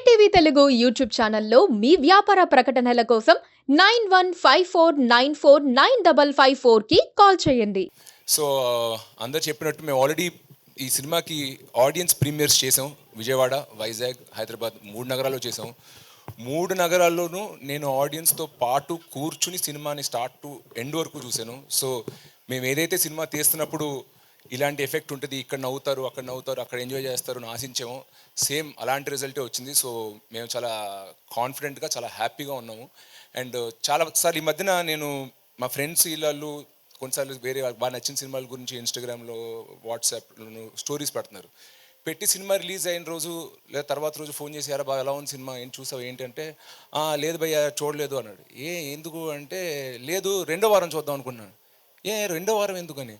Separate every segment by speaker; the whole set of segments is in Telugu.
Speaker 1: కేటీవీ తెలుగు యూట్యూబ్ ఛానల్లో మీ వ్యాపార ప్రకటనల కోసం 9154949554కి కాల్ చేయండి.
Speaker 2: సో అందరు చెప్పినట్టు మేము ఆల్రెడీ ఈ సినిమాకి ఆడియన్స్ ప్రీమియర్స్ చేసాం. విజయవాడ, వైజాగ్, హైదరాబాద్ 3 నగరాల్లో చేసాం. 3 నగరాల్లోనూ నేను ఆడియన్స్తో పాటు కూర్చుని సినిమాని స్టార్ట్ టు ఎండ్ వరకు చూశాను. సో మేము ఏదైతే సినిమా తీస్తున్నప్పుడు ఇలాంటి ఎఫెక్ట్ ఉంటుంది, ఇక్కడ నవ్వుతారు, అక్కడ నవ్వుతారు, అక్కడ ఎంజాయ్ చేస్తారు అని ఆశించాము. సేమ్ అలాంటి రిజల్టే వచ్చింది. సో మేము చాలా కాన్ఫిడెంట్గా, చాలా హ్యాపీగా ఉన్నాము. అండ్ చాలాసార్లు ఈ మధ్యన నేను మా ఫ్రెండ్స్ వీళ్ళు కొన్నిసార్లు వేరే బాగా నచ్చిన సినిమాల గురించి ఇన్స్టాగ్రామ్లో, వాట్సాప్లో స్టోరీస్ పెడుతున్నారు. పెట్టి సినిమా రిలీజ్ అయిన రోజు లేదా తర్వాత రోజు ఫోన్ చేసి యారా బాగా ఎలా ఉంది సినిమా, ఏం చూసావు ఏంటంటే, లేదు భయ్య చూడలేదు అన్నాడు. ఎందుకు అంటే, లేదు 2వ వారం చూద్దాం అనుకున్నాను. 2వ వారం ఎందుకని,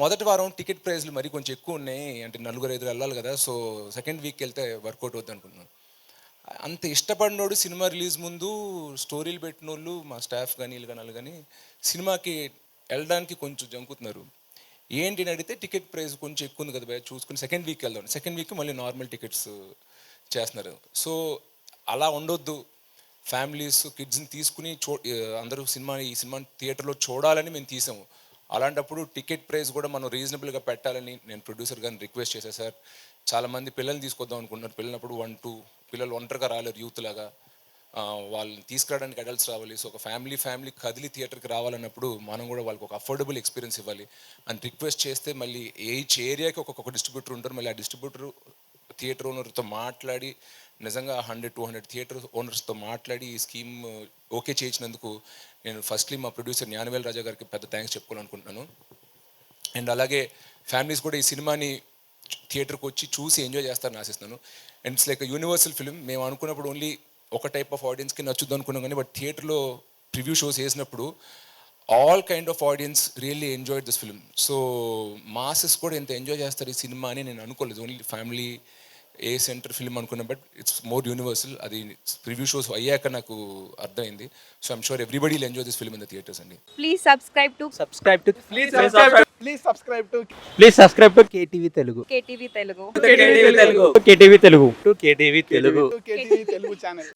Speaker 2: మొదటి వారం టికెట్ ప్రైస్లు మరి కొంచెం ఎక్కువ ఉన్నాయి, అంటే 4-5 వెళ్ళాలి కదా, సో సెకండ్ వీక్ వెళ్తే వర్కౌట్ అవుద్ది అనుకున్నాను. అంత ఇష్టపడినోడు సినిమా రిలీజ్ ముందు స్టోరీలు పెట్టిన వాళ్ళు మా స్టాఫ్ కానీ వీళ్ళు కానీ వాళ్ళు కానీ సినిమాకి వెళ్ళడానికి కొంచెం జంకుతున్నారు. ఏంటి అని అడిగితే టికెట్ ప్రైస్ కొంచెం ఎక్కువ ఉంది కదా భయ, చూసుకుని సెకండ్ వీక్ వెళ్దాం, సెకండ్ వీక్ మళ్ళీ నార్మల్ టికెట్స్ చేస్తున్నారు. సో అలా ఉండొద్దు. ఫ్యామిలీస్, కిడ్స్ని తీసుకుని అందరూ ఈ సినిమాని థియేటర్లో చూడాలని మేము తీసాము. అలాంటప్పుడు టికెట్ ప్రైస్ కూడా మనం రీజనబుల్గా పెట్టాలని నేను ప్రొడ్యూసర్ గారిని రిక్వెస్ట్ చేశాను. సార్, చాలామంది పిల్లల్ని తీసుకొద్దాం అనుకుంటున్నారు. పిల్లలప్పుడు 1-2 పిల్లలు ఒంటరిగా రాలేరు, యూత్ లాగా వాళ్ళని తీసుకురావడానికి అడల్ట్స్ రావాలి. సో ఒక ఫ్యామిలీ కదిలి థియేటర్కి రావాలన్నప్పుడు మనం కూడా వాళ్ళకి ఒక అఫోర్డబుల్ ఎక్స్పీరియన్స్ ఇవ్వాలి అని రిక్వెస్ట్ చేస్తే, మళ్ళీ ఈచ్ ఏరియాకి ఒక్కొక్క డిస్ట్రిబ్యూటర్ ఉంటారు. మళ్ళీ ఆ డిస్ట్రిబ్యూటర్ థియేటర్ ఓనర్తో మాట్లాడి నిజంగా 100-200 థియేటర్ ఓనర్స్తో మాట్లాడి ఈ స్కీమ్ ఓకే చేయించినందుకు నేను ఫస్ట్లీ మా ప్రొడ్యూసర్ జ్ఞానవేల్ రాజా గారికి పెద్ద థ్యాంక్స్ చెప్పుకోవాలనుకుంటున్నాను. అండ్ అలాగే ఫ్యామిలీస్ కూడా ఈ సినిమాని థియేటర్కి వచ్చి చూసి ఎంజాయ్ చేస్తారని ఆశిస్తున్నాను. And it's like universal film. మేము అనుకున్నప్పుడు ఓన్లీ ఒక టైప్ ఆఫ్ ఆడియన్స్కి నచ్చుద్దు అనుకున్నాం, కానీ బట్ థియేటర్లో ప్రివ్యూ షోస్ వేసినప్పుడు all kind of audience really enjoyed this film. So masses కూడా ఎంత ఎంజాయ్ చేస్తారు ఈ సినిమా అని నేను అనుకోలేదు. ఓన్లీ ఫ్యామిలీ ఏ సెంటర్ ఫిల్మ్ అనుకున్నా, బట్ ఇట్స్ మోర్ యూనివర్సల్. అది ప్రివ్యూ షోస్ అయ్యాక నాకు అర్థమైంది. So I'm sure everybody will enjoy this film in the theatres అండి.
Speaker 3: Please subscribe to
Speaker 4: KTV Telugu.
Speaker 3: KTV Telugu.
Speaker 4: KTV Telugu channel.